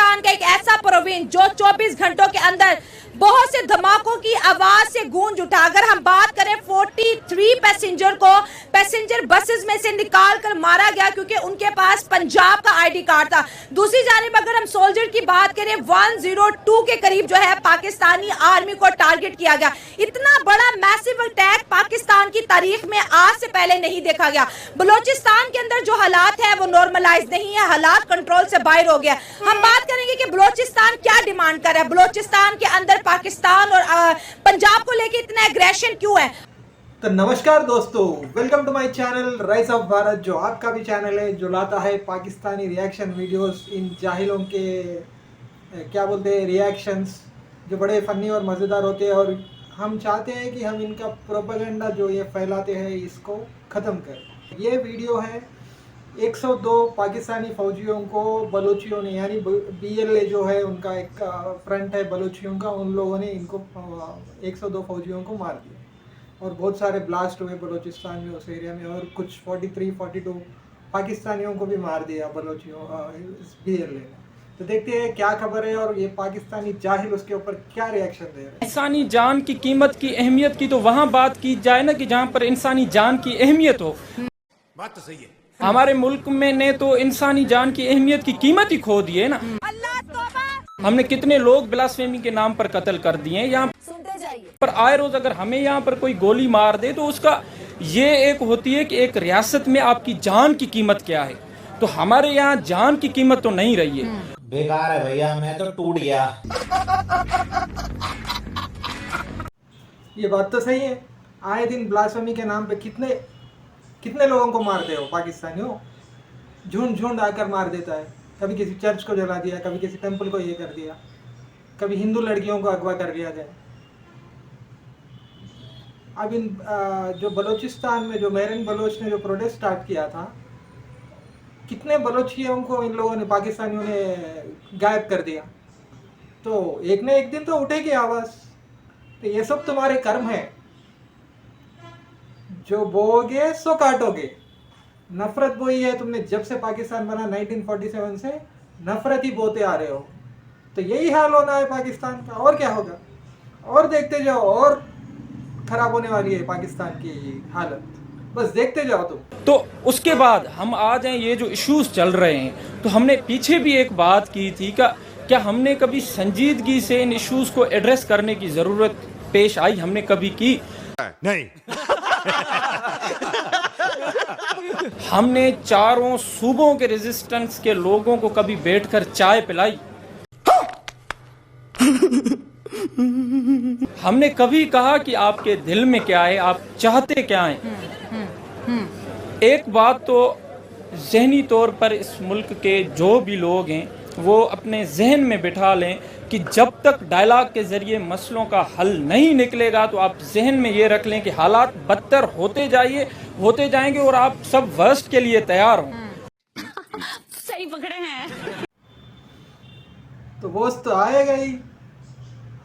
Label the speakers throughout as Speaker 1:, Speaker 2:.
Speaker 1: पाकिस्तान का एक ऐसा प्रोविंस जो 24 घंटों के अंदर बहुत से धमाकों की आवाज से गूंज उठा। अगर हम बात करें 43 पैसेंजर को पैसेंजर बसेस में से निकाल कर मारा गया क्योंकि उनके पास पंजाब का आईडी कार्ड था। दूसरी जानिब अगर हम सोल्जर की बात करें 102 के करीब जो है पाकिस्तानी आर्मी को टारगेट किया गया। इतना बड़ा मैसिव अटैक पाकिस्तान की तारीख में आज से पहले नहीं देखा गया। बलोचिस्तान के अंदर जो हालात है वो नॉर्मलाइज नहीं है, हालात कंट्रोल से बाहर हो गया। हम बात करेंगे कि बलोचिस्तान क्या डिमांड कर रहा है, बलोचिस्तान के अंदर पाकिस्तान और पंजाब को लेकर इतना एग्रेशन क्यों है।
Speaker 2: तो नमस्कार दोस्तों, welcome to my channel rise of Bharat, जो आपका भी चैनल है जो लाता है पाकिस्तानी रिएक्शन वीडियोस, इन जाहिलों के क्या बोलते हैं रिएक्शंस जो बड़े फ़नी और मज़ेदार होते हैं। और हम चाहते हैं कि हम इनका प्रोपेगेंडा जो ये फैलाते हैं इसको ख़त्म करें। ये वीडियो है 102 पाकिस्तानी फ़ौजियों को बलोचियों ने, यानी BLA जो है उनका एक फ्रंट है बलोचियों का, उन लोगों ने इनको 102 फ़ौजियों को मार दिया और बहुत सारे ब्लास्ट हुए बलोचिस्तान में उस एरिया में, और कुछ 43-42 पाकिस्तानियों को भी मार दिया बलोचियों BLA ने। तो देखते हैं क्या खबर है और ये पाकिस्तानी जाहिल उसके ऊपर क्या रिएक्शन दे रहे हैं।
Speaker 3: इंसानी जान की कीमत की अहमियत की तो वहाँ बात की जाए ना कि जहाँ पर इंसानी जान की अहमियत हो।
Speaker 4: बात तो सही है।
Speaker 3: हमारे मुल्क में ने तो इंसानी जान की अहमियत की कीमत ही खो दी है ना। हमने कितने लोग ब्लास्फेमी के नाम पर कत्ल कर दिए हैं। यहाँ पर आए रोज अगर हमें यहाँ पर कोई गोली मार दे तो उसका ये एक होती है कि एक रियासत में आपकी जान की कीमत क्या है। तो हमारे यहाँ जान की कीमत तो नहीं रही है।
Speaker 5: बेकार है भैया, मैं तो टूट गया।
Speaker 2: ये बात तो सही है। आए दिन ब्लास्फेमी के नाम पे कितने लोगों को मारते हो पाकिस्तानियों, झुंड आकर मार देता है। कभी किसी चर्च को जला दिया, कभी किसी टेंपल को ये कर दिया, कभी हिंदू लड़कियों को अगवा कर लिया गया। अब इन जो बलोचिस्तान में जो मेरन बलोच ने जो प्रोटेस्ट स्टार्ट किया था, कितने बलोचियों को इन लोगों ने, पाकिस्तानियों ने गायब कर दिया। तो एक न एक दिन तो उठेगी आवाज़। तो ये सब तुम्हारे कर्म है, जो बोओगे सो काटोगे। नफरत बोई है तुमने, जब से पाकिस्तान बना 1947 से नफरत ही बोते आ रहे हो। तो यही हाल होना है पाकिस्तान का, और क्या होगा। और देखते जाओ, और खराब होने वाली है पाकिस्तान की हालत, बस देखते जाओ तुम।
Speaker 3: तो उसके बाद हम आ जाएं, ये जो इश्यूज चल रहे हैं, तो हमने पीछे भी एक बात की थी क्या हमने कभी संजीदगी से इन इश्यूज को एड्रेस करने की जरूरत पेश आई, हमने कभी की?
Speaker 4: नहीं।
Speaker 3: हमने चारों सूबों के रेजिस्टेंस के लोगों को कभी बैठकर चाय पिलाई? हमने कभी कहा कि आपके दिल में क्या है, आप चाहते क्या हैं? एक बात तो ज़हनी तौर पर इस मुल्क के जो भी लोग हैं वो अपने जहन में बिठा लें कि जब तक डायलॉग के ज़रिए मसलों का हल नहीं निकलेगा तो आप जहन में ये रख लें कि हालात बदतर होते जाएंगे और आप सब वर्स्ट के लिए तैयार हों।
Speaker 1: सही पकड़े हैं।
Speaker 2: तो वर्स्ट तो आएगा ही,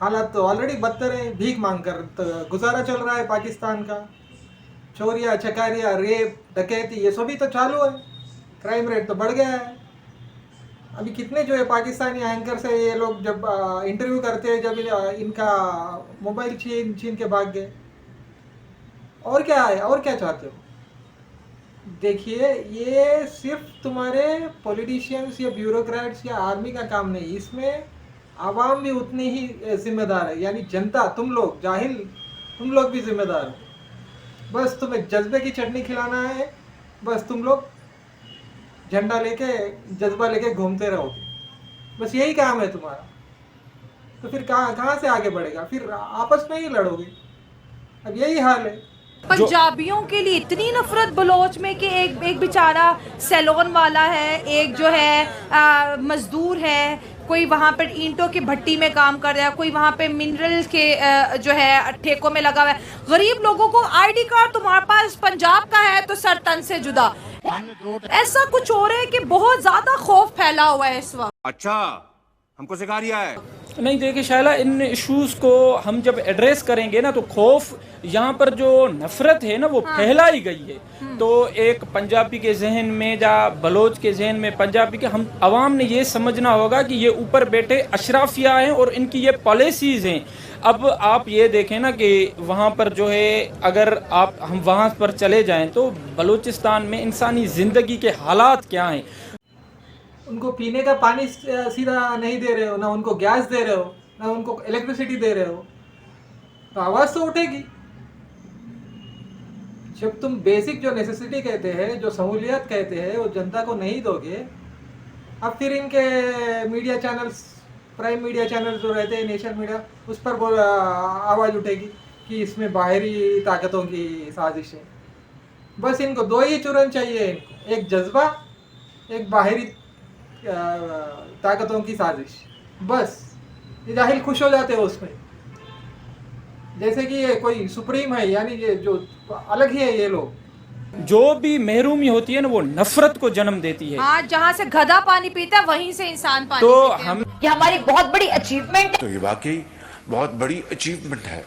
Speaker 2: हालात तो ऑलरेडी बदतर है। भीख मांग कर तो गुजारा चल रहा है पाकिस्तान का। चोरियाँ, चकारियाँ, रेप, डकैती, ये सभी तो चालू है। क्राइम रेट तो बढ़ गया है। अभी कितने जो है पाकिस्तानी एंकर से ये लोग जब इंटरव्यू करते हैं, जब इनका मोबाइल छीन के भाग गए। और क्या है, और क्या चाहते हो? देखिए, ये सिर्फ तुम्हारे पॉलिटिशियंस या ब्यूरोक्रेट्स या आर्मी का काम नहीं, इसमें आवाम भी उतनी ही जिम्मेदार है। यानी जनता, तुम लोग जाहिल, तुम लोग भी जिम्मेदार हो। बस तुम्हें जज्बे की चटनी खिलाना है, बस तुम लोग झंडा लेके, जज्बा लेके घूमते रहोगे, बस यही काम है तुम्हारा। तो फिर कहाँ से आगे बढ़ेगा? फिर आपस में ही लड़ोगे। अब यही हाल है।
Speaker 1: पंजाबियों के लिए इतनी नफरत बलोच में कि एक बेचारा सैलून वाला है, एक जो है मजदूर है, कोई वहाँ पर ईंटों की भट्टी में काम कर रहा है, कोई वहाँ पे मिनरल के जो है ठेकों में लगा हुआ है। गरीब लोगों को आईडी कार्ड तुम्हारे पास पंजाब का है तो सर तन से जुदा। ऐसा कुछ हो रहा है कि बहुत ज्यादा खौफ फैला हुआ है इस वक्त।
Speaker 4: अच्छा, हमको सिखा रिया है।
Speaker 3: नहीं देखिए शायला, इन इश्यूज को हम जब एड्रेस करेंगे ना तो खौफ, यहाँ पर जो नफरत है ना वो फैलाई गई है। तो एक पंजाबी के जहन में या बलोच के जहन में, पंजाबी के हम आवाम ने ये समझना होगा कि ये ऊपर बैठे अशराफिया हैं और इनकी ये पॉलिसीज हैं। अब आप ये देखें ना कि वहाँ पर जो है, अगर हम वहाँ पर चले जाएं तो बलूचिस्तान में इंसानी ज़िंदगी के हालात क्या हैं।
Speaker 2: उनको पीने का पानी सीधा नहीं दे रहे हो, ना उनको गैस दे रहे हो, ना उनको इलेक्ट्रिसिटी दे रहे हो, तो आवाज़ तो उठेगी। जब तुम बेसिक जो नेसेसिटी कहते हैं, जो सहूलियत कहते हैं, वो जनता को नहीं दोगे, अब फिर इनके media channels, prime media channel जो रहते हैं, नेशनल मीडिया, उस पर आवाज़ उठेगी कि इसमें बाहरी ताकतों की साजिश है। बस इनको दो ही चुरन चाहिए, इनको एक जज्बा, एक बाहरी ताकतों की साजिश। बस ये जाहिल खुश हो जाते हो उसमें, जैसे कि ये कोई सुप्रीम है, यानी ये जो अलग ही है। ये लोग
Speaker 3: जो भी महरूमी होती है ना वो नफरत को जन्म देती है।
Speaker 1: हाँ, जहाँ से गधा पानी पीता है वहीं से इंसान पानी
Speaker 3: तो
Speaker 1: पीते हैं।
Speaker 3: हम
Speaker 1: ये हमारी बहुत बड़ी अचीवमेंट है।
Speaker 4: तो ये वाकई बहुत बड़ी अचीवमेंट है।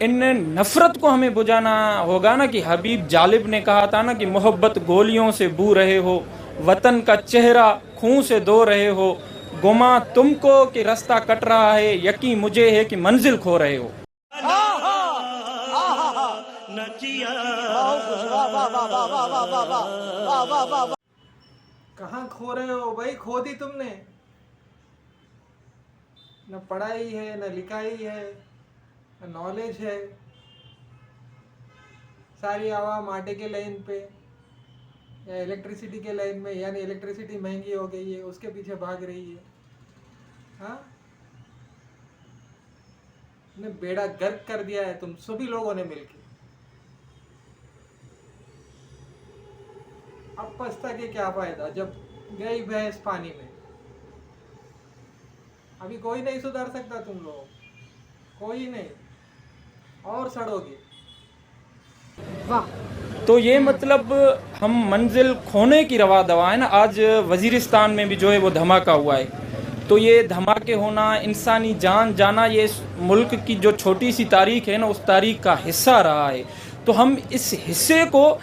Speaker 3: इन नफरत को हमें बुझाना होगा ना कि हबीब जालिब ने कहा था ना कि मोहब्बत गोलियों से बू रहे हो, वतन का चेहरा खून से धो रहे हो, गुमा तुमको कि रास्ता कट रहा है, यकीन मुझे है कि मंजिल खो रहे हो।
Speaker 2: कहाँ खो रहे हो भाई? खो दी तुमने। न पढ़ाई है, न लिखाई है, न नॉलेज है। सारी आवाम आटे के लाइन पे या इलेक्ट्रिसिटी के लाइन में, यानी इलेक्ट्रिसिटी महंगी हो गई है, उसके पीछे भाग रही है। हाँ, ने बेड़ा गर्क कर दिया है तुम सभी लोगों ने मिलकर। अब पछता के क्या फायदा जब गई भैंस पानी में। अभी कोई नहीं सुधार सकता तुम लोग, कोई नहीं, और सड़ोगे।
Speaker 1: वाह।
Speaker 3: तो ये मतलब हम मंजिल खोने की रवा दवा है ना। आज वजीरिस्तान में भी जो है वो धमाका हुआ है। तो ये धमाके होना, इंसानी जान जाना, ये इस मुल्क की जो छोटी सी तारीख है ना उस तारीख का हिस्सा रहा है। तो हम इस हिस्से को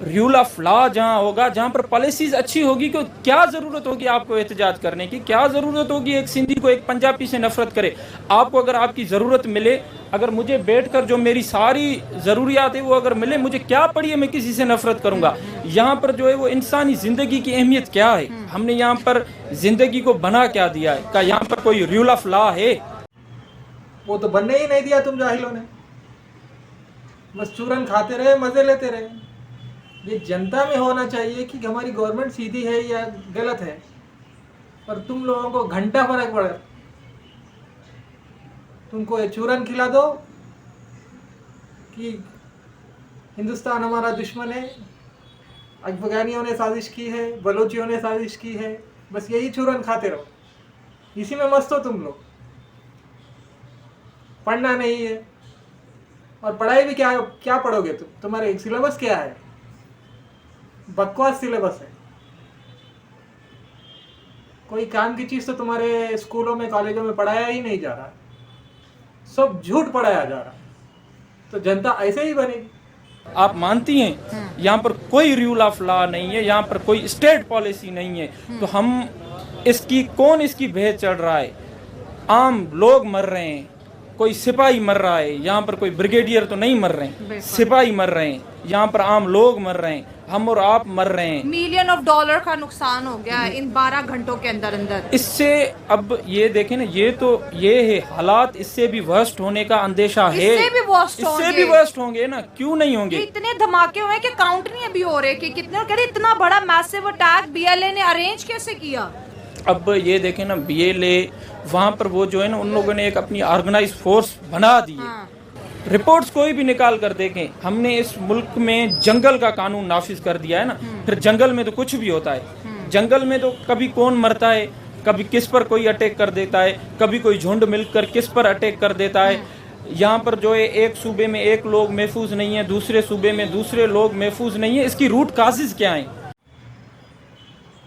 Speaker 3: रूल ऑफ लॉ जहाँ होगा, जहाँ पर पॉलिसीज अच्छी होगी, कि क्या ज़रूरत होगी आपको एहतजाज करने की, क्या ज़रूरत होगी एक सिंधी को एक पंजाबी से नफरत करे। आपको अगर आपकी ज़रूरत मिले, अगर मुझे बैठकर जो मेरी सारी ज़रूरियात है वो अगर मिले, मुझे क्या पड़ी है मैं किसी से नफरत करूँगा। यहाँ पर जो है वो इंसानी ज़िंदगी की अहमियत क्या है, हमने यहाँ पर ज़िंदगी को बना क्या दिया है, क्या यहाँ पर कोई रूल ऑफ लॉ है?
Speaker 2: वो तो बनने ही नहीं दिया तुम जाहिलों ने। बस चूरन खाते रहे, मजे लेते रहे। ये जनता में होना चाहिए कि हमारी गवर्नमेंट सीधी है या गलत है, पर तुम लोगों को घंटा फर्क पड़े। तुमको ये चूरन खिला दो कि हिंदुस्तान हमारा दुश्मन है, अफगानियों ने साजिश की है, बलोचियों ने साजिश की है, बस यही चूरन खाते रहो, इसी में मस्त हो तुम लोग। पढ़ना नहीं है, और पढ़ाई भी क्या पढ़ोगे तुम? तुम्हारे सिलेबस क्या है? बकवास सिलेबस है। कोई काम की चीज तो तुम्हारे स्कूलों में, कॉलेजों में पढ़ाया ही नहीं जा रहा, सब झूठ पढ़ाया जा रहा। तो जनता ऐसे ही बनेगी।
Speaker 3: आप मानती हैं यहाँ पर कोई रूल ऑफ लॉ नहीं है, यहाँ पर कोई स्टेट पॉलिसी नहीं है, तो हम कौन इसकी भेद चढ़ रहा है? आम लोग मर रहे हैं, कोई सिपाही मर रहा है, यहाँ पर कोई ब्रिगेडियर तो नहीं मर रहे हैं, सिपाही मर रहे हैं, यहाँ पर आम लोग मर रहे हैं, हम और आप मर रहे हैं।
Speaker 1: मिलियन ऑफ डॉलर का नुकसान हो गया इन 12 घंटों के अंदर अंदर।
Speaker 3: इससे अब ये देखें ना, ये है हालात, इससे भी वर्स्ट होने का अंदेशा है।
Speaker 1: इससे भी वर्स्ट
Speaker 3: होंगे ना, क्यों नहीं होंगे?
Speaker 1: इतने धमाके हुए कि काउंट नहीं अभी हो रहे कि कितने, कह रहे इतना बड़ा मैसिव अटैक बीएलए ने अरेंज कैसे किया।
Speaker 3: अब ये देखें ना, बीएलए वहाँ पर वो जो है ना, उन लोगों ने एक अपनी ऑर्गेनाइज फोर्स बना दी है। रिपोर्ट्स कोई भी निकाल कर देखें, हमने इस मुल्क में जंगल का कानून नाफिज कर दिया है ना। फिर जंगल में तो कुछ भी होता है। जंगल में तो कभी कौन मरता है, कभी किस पर कोई अटैक कर देता है, कभी कोई झुंड मिलकर किस पर अटैक कर देता है। यहाँ पर जो है एक सूबे में एक लोग महफूज नहीं है, दूसरे सूबे में दूसरे लोग महफूज नहीं है। इसकी रूट काजिज क्या है?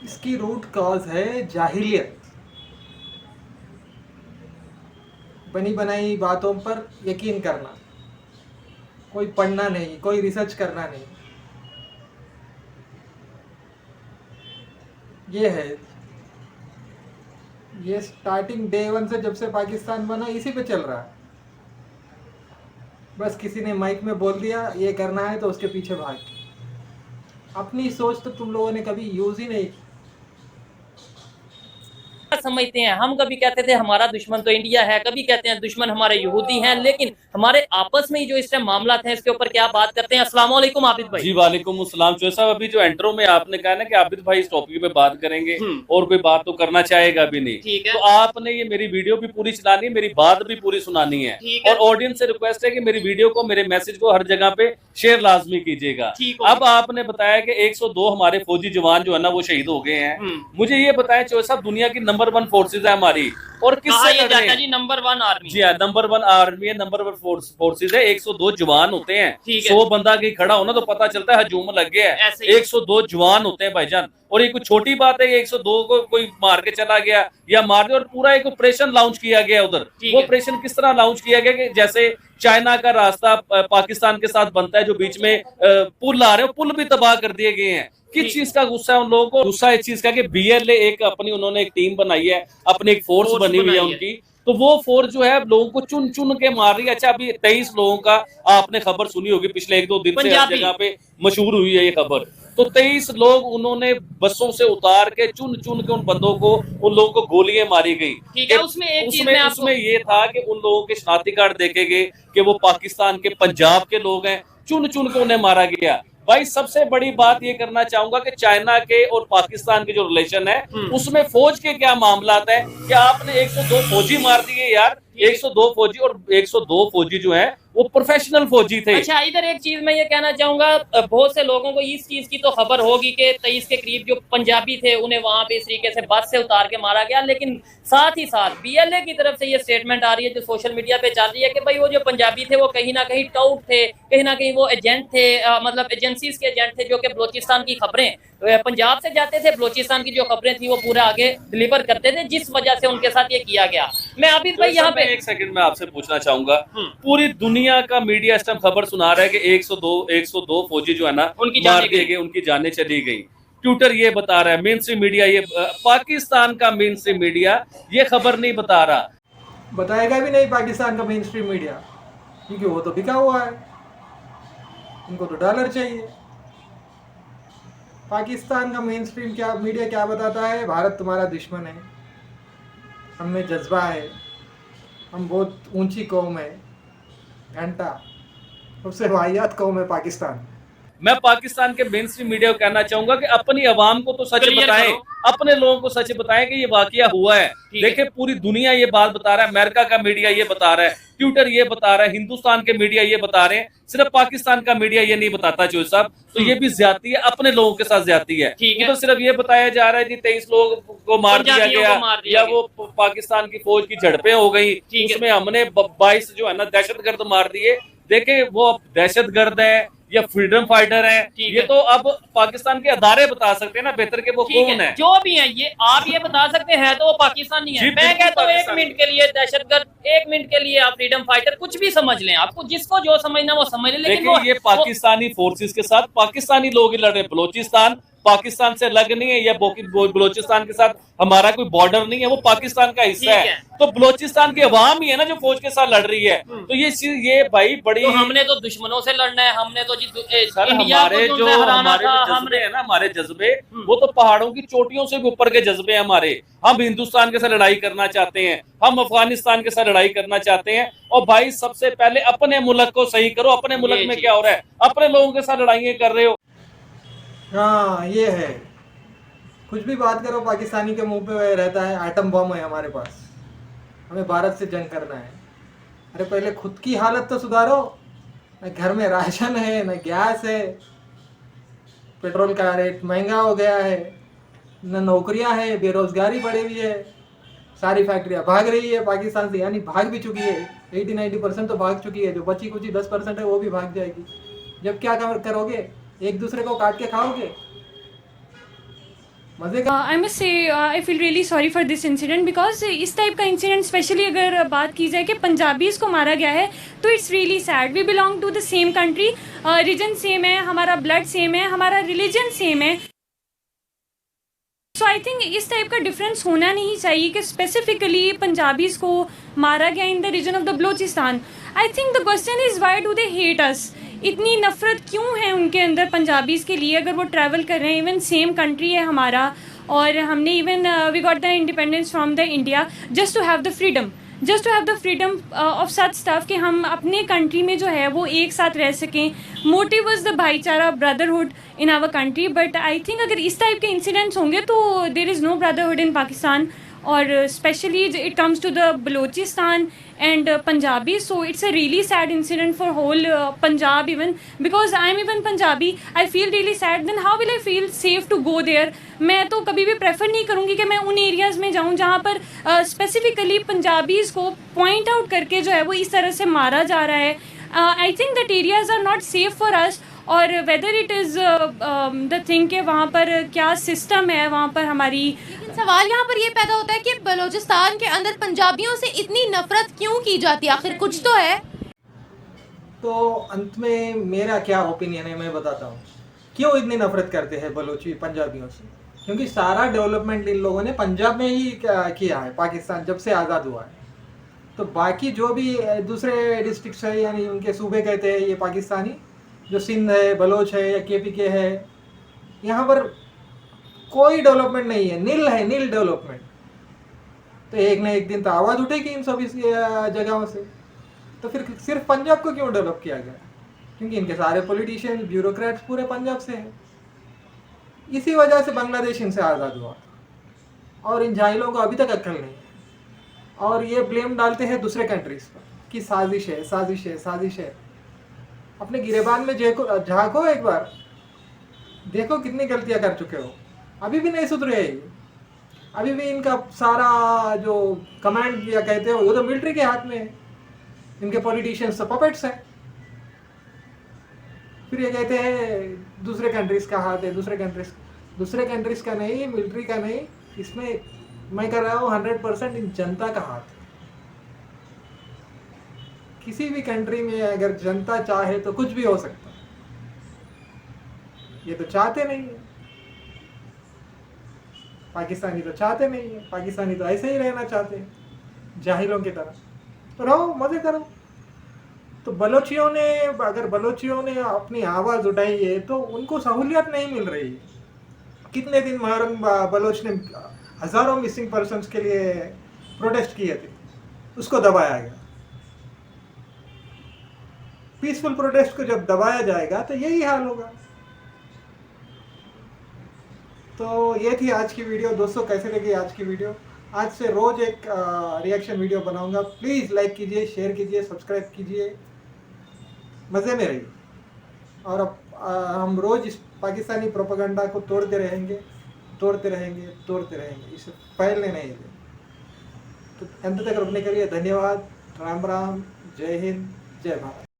Speaker 2: इसकी रूट कॉज है जाहिलियत। बनी बनाई बातों पर यकीन करना, कोई पढ़ना नहीं, कोई रिसर्च करना नहीं, ये है। ये स्टार्टिंग डे वन से जब से पाकिस्तान बना इसी पे चल रहा है। बस किसी ने माइक में बोल दिया ये करना है तो उसके पीछे भाग। अपनी सोच तो तुम लोगों ने कभी यूज ही नहीं।
Speaker 6: समझते हैं हम, कभी कहते थे हमारा दुश्मन तो इंडिया है, कभी कहते हैं दुश्मन हमारे यहूदी हैं, लेकिन हमारे आपस में ही जो इस टाइम मामला थे इसके ऊपर क्या बात करते हैं। अस्सलाम वालेकुम आबिद भाई।
Speaker 7: जी वालेकुम अस्सलाम। चौधरी साहब, अभी जो एंट्रो में आपने कहा ना कि आबिद भाई इस टॉपिक पे बात करेंगे और कोई बात तो करना चाहेगा भी नहीं,
Speaker 6: ठीक है।
Speaker 7: तो आपने ये मेरी वीडियो भी पूरी चलानी है, मेरी बात भी पूरी सुनानी है,
Speaker 6: ठीक है।
Speaker 7: और ऑडियंस से रिक्वेस्ट है कि मेरी वीडियो को, मेरे मैसेज को हर जगह पे शेयर लाजमी कीजिएगा। अब आपने बताया कि 102 हमारे फौजी जवान जो है ना वो शहीद हो गए हैं। मुझे ये बताएं चौधरी साहब, दुनिया की नंबर 1 फोर्सेज है हमारी, और किससे लड़ रहे हैं?
Speaker 6: जी नंबर 1 आर्मी।
Speaker 7: जी हाँ, नंबर 1 आर्मी है, नंबर 1 फोर्सेज है। 102 जवान होते हैं। 100 बंदा कहीं खड़ा होना तो पता चलता है हजूम लग गया है। 102 जवान होते हैं भाईजान, और ये कुछ छोटी बात है। 102 को कोई मार के चला गया या मार दिया, और पूरा एक ऑपरेशन लॉन्च किया गया उधर। वो ऑपरेशन किस तरह लॉन्च किया गया कि जैसे चाइना का रास्ता पाकिस्तान के साथ बनता है, जो बीच में पुल आ रहे हैं, पुल भी तबाह कर दिए गए हैं। किस चीज का गुस्सा है उन लोगों को? गुस्सा इस चीज का कि BLA एक अपनी उन्होंने एक टीम बनाई है, अपनी एक फोर्स बनी हुई है उनकी, तो वो फोर्स जो है लोगों को चुन चुन के मार रही है। अच्छा, अभी 23 लोगों का आपने खबर सुनी होगी, पिछले 1-2 दिन से हर जगह पे मशहूर हुई है ये खबर। तो 23 लोग उन्होंने बसों से उतार के चुन चुन के उन बंदों को, उन लोगों को गोलियां मारी गई।
Speaker 6: ठीक है। उसमें
Speaker 7: ये था कि उन लोगों के शनाख्ती कार्ड देखे गए कि वो पाकिस्तान के पंजाब के लोग हैं, चुन चुन के उन्हें मारा गया। भाई सबसे बड़ी बात ये करना चाहूंगा कि चाइना के और पाकिस्तान के जो रिलेशन है उसमें फौज के क्या मामला है कि आपने 102 फौजी मार दिए यार। 102 फौजी, और 102 फौजी जो है वो प्रोफेशनल फौजी थे।
Speaker 6: अच्छा, इधर एक चीज मैं ये कहना चाहूंगा, बहुत से लोगों को इस चीज की तो खबर होगी कि 23 के करीब जो पंजाबी थे उन्हें वहां पे इस तरीके से बस से उतार के मारा गया, लेकिन साथ ही साथ BLA की तरफ से ये स्टेटमेंट आ रही है जो सोशल मीडिया पे चल रही है कि भाई वो जो पंजाबी थे वो कहीं ना कहीं टाउट थे, कहीं ना कहीं वो एजेंट थे, मतलब एजेंसीज के एजेंट थे, जो कि बलोचिस्तान की खबरें पंजाब से जाते थे, बलोचिस्तान की जो खबरें थी वो पूरा आगे डिलीवर करते थे, जिस वजह से उनके साथ ये किया गया। मैं अभी भाई यहाँ पे
Speaker 7: एक सेकंड में आपसे पूछना चाहूंगा, पूरी दुनिया का मीडिया इस टाइम खबर सुना रहा है कि 102 फौजी जो है ना
Speaker 6: उनकी
Speaker 7: मार दिए गए, उनकी जानें चली गई। ट्विटर ये बता रहा है, मेन स्ट्रीम मीडिया ये, पाकिस्तान का मेन स्ट्रीम मीडिया ये खबर नहीं बता रहा।
Speaker 2: बताएगा भी नहीं पाकिस्तान का मेन स्ट्रीम मीडिया, क्योंकि वो तो बिका हुआ है, उनको तो डॉलर चाहिए। पाकिस्तान का मेन स्ट्रीम मीडिया क्या बताता है? भारत तुम्हारा दुश्मन है, हम में जज्बा है, हम बहुत ऊंची कौम है, घंटा सबसे वाहियात कौम है पाकिस्तान।
Speaker 7: मैं पाकिस्तान के मेन स्ट्रीम मीडिया को कहना चाहूंगा कि अपनी आवाम को तो सच बताएं, अपने लोगों को सच बताएं कि ये वाकया हुआ है। देखिए पूरी दुनिया ये बात बता रहा है, अमेरिका का मीडिया ये बता रहा है, ट्विटर ये बता रहा है, हिंदुस्तान के मीडिया ये बता रहे हैं, सिर्फ पाकिस्तान का मीडिया ये नहीं बताता चौधरी साहब। तो ये भी ज्यादती है, अपने लोगों के साथ ज्यादती है। तो सिर्फ ये बताया जा रहा है कि 23 लोग को मार दिया गया, या वो पाकिस्तान की फौज की झड़पें हो गई, उसमें हमने 22 जो है ना दहशतगर्द मार दिए। देखे वो दहशतगर्द है या फ्रीडम फाइटर है, ये तो अब पाकिस्तान के अदारे बता सकते हैं ना बेहतर के वो कौन है।
Speaker 6: जो भी है ये आप ये बता सकते हैं तो वो पाकिस्तानी है। मैं कहता हूँ 1 मिनट के लिए दहशतगर्द, 1 मिनट के लिए आप फ्रीडम फाइटर, कुछ भी समझ लें, आपको जिसको जो समझना वो समझ लें, लेकिन
Speaker 7: ये पाकिस्तानी फोर्सेस के साथ पाकिस्तानी लोग ही लड़ रहे हैं। बलोचिस्तान पाकिस्तान से अलग नहीं है, या बलोचिस्तान के साथ हमारा कोई बॉर्डर नहीं है, वो पाकिस्तान का हिस्सा है। तो बलोचिस्तान की अवाम ही है ना जो फौज के साथ लड़ रही है। तो ये भाई बड़ी,
Speaker 6: तो हमने तो दुश्मनों से लड़ना है, हमने तो
Speaker 7: सर हमारे जो जज्बे है ना, हमारे जज्बे वो तो पहाड़ों की चोटियों से भी ऊपर के जज्बे हैं हमारे। हम हिंदुस्तान के साथ लड़ाई करना चाहते हैं, हम अफगानिस्तान के साथ लड़ाई करना चाहते हैं। और भाई सबसे पहले अपने मुल्क को सही करो, अपने मुल्क में क्या हो रहा है, अपने लोगों के साथ लड़ाइयाँ कर रहे हो।
Speaker 2: हाँ ये है, कुछ भी बात करो पाकिस्तानी के मुंह पे रहता है एटम बम है हमारे पास, हमें भारत से जंग करना है। अरे पहले खुद की हालत तो सुधारो, न घर में राशन है, न गैस है, पेट्रोल का रेट महंगा हो गया है, न नौकरियां है, बेरोजगारी बढ़ी हुई है, सारी फैक्ट्रियां भाग रही है पाकिस्तान से, यानी भाग भी चुकी है, 80-90% तो भाग चुकी है, जो बची कुची 10% है वो भी भाग जाएगी। जब क्या करोगे, एक दूसरे को काट के खाओगे। मजे का
Speaker 8: I must say I feel really sorry for this incident because इस टाइप का इंसिडेंट स्पेशली अगर बात की जाए कि पंजाबीज़ को मारा गया है तो it's really sad. We belong to the same country, region same है, हमारा ब्लड सेम है, हमारा रिलीजन सेम है. सो आई थिंक इस टाइप का डिफरेंस होना नहीं चाहिए कि स्पेसिफिकली पंजाबीज़ को मारा गया in the region of the Balochistan. I think the question is why do they hate us. इतनी नफ़रत क्यों है उनके अंदर पंजाबीज़ के लिए, अगर वो ट्रैवल कर रहे हैं, इवन सेम कंट्री है हमारा, और हमने even we got the independence from the India just to have the freedom of such stuff कि हम अपने कंट्री में जो है वो एक साथ रह सकें. Motive was the bhaichara, brotherhood in our country. But I think अगर इस टाइप के इंसिडेंट्स होंगे तो there is no brotherhood in Pakistan, और specially it comes to the Balochistan and Punjabi. So it's a really sad incident for whole Punjab, even because I'm even Punjabi. I feel really sad. Then how will I feel safe to go there? मैं तो कभी भी prefer नहीं करूँगी कि मैं उन areas में जाऊँ जहाँ पर स्पेसिफिकली पंजाबीज़ को पॉइंट आउट करके जो है वो इस तरह से मारा जा रहा है. I think that areas are not safe for us. और whether it is the thing कि वहाँ पर क्या सिस्टम है, वहाँ पर हमारी.
Speaker 1: सवाल यहाँ पर ये पैदा होता है कि बलूचिस्तान के अंदर पंजाबियों से इतनी नफरत क्यों की जाती है, आखिर कुछ तो है.
Speaker 2: तो अंत में मेरा क्या ओपिनियन है मैं बताता हूँ. क्यों इतनी नफरत करते हैं बलोची पंजाबियों से? क्योंकि सारा डेवलपमेंट इन लोगों ने पंजाब में ही किया है पाकिस्तान जब से आज़ाद हुआ है. तो बाकी जो भी दूसरे डिस्ट्रिक्ट है यानी उनके सूबे कहते हैं ये पाकिस्तानी, जो सिंध है, बलोच है या KPK है, यहाँ पर कोई डेवलपमेंट नहीं है, नील डेवलपमेंट. तो एक ना एक दिन तो आवाज़ उठेगी इन सभी जगहों से. तो फिर सिर्फ पंजाब को क्यों डेवलप किया गया? क्योंकि इनके सारे पॉलिटिशियन, ब्यूरोक्रेट्स पूरे पंजाब से हैं. इसी वजह से बांग्लादेश इनसे आज़ाद हुआ. और इन जाहिलों को अभी तक अक्ल नहीं है, और ये ब्लेम डालते हैं दूसरे कंट्रीज़ पर कि साजिश है. अपने गिरेबान में झांको एक बार, देखो कितनी गलतियां कर चुके हो. अभी भी नहीं सुधरे ये. अभी भी इनका सारा जो कमांड या कहते हो वो तो मिलिट्री के हाथ में है. इनके पॉलिटिशियंस तो पपेट्स हैं. फिर ये कहते हैं दूसरे कंट्रीज का हाथ है. दूसरे कंट्रीज का नहीं, मिलिट्री का नहीं, इसमें मैं कर रहा हूँ 100% इन जनता का हाथ है. किसी भी कंट्री में अगर जनता चाहे तो कुछ भी हो सकता है. ये तो चाहते नहीं है. पाकिस्तानी तो चाहते नहीं है. पाकिस्तानी तो ऐसे ही रहना चाहते हैं जाहिलों की तरह. तो रहो, मजे करो. तो बलोचियों ने अपनी आवाज़ उठाई है तो उनको सहूलियत नहीं मिल रही है. कितने दिन मुहर्रम बलोच ने हज़ारों मिसिंग पर्सन्स के लिए प्रोटेस्ट किए थे, उसको दबाया गया. पीसफुल प्रोटेस्ट को जब दबाया जाएगा तो यही हाल होगा. तो ये थी आज की वीडियो. दोस्तों कैसे लगी आज की वीडियो? आज से रोज़ एक रिएक्शन वीडियो बनाऊंगा. प्लीज़ लाइक कीजिए, शेयर कीजिए, सब्सक्राइब कीजिए. मज़े में रहिए. और अब हम रोज़ इस पाकिस्तानी प्रोपेगेंडा को तोड़ते रहेंगे. इसे फैलने नहीं दें. तो अंत तक रुकने के लिए धन्यवाद. राम राम, जय हिंद, जय भारत.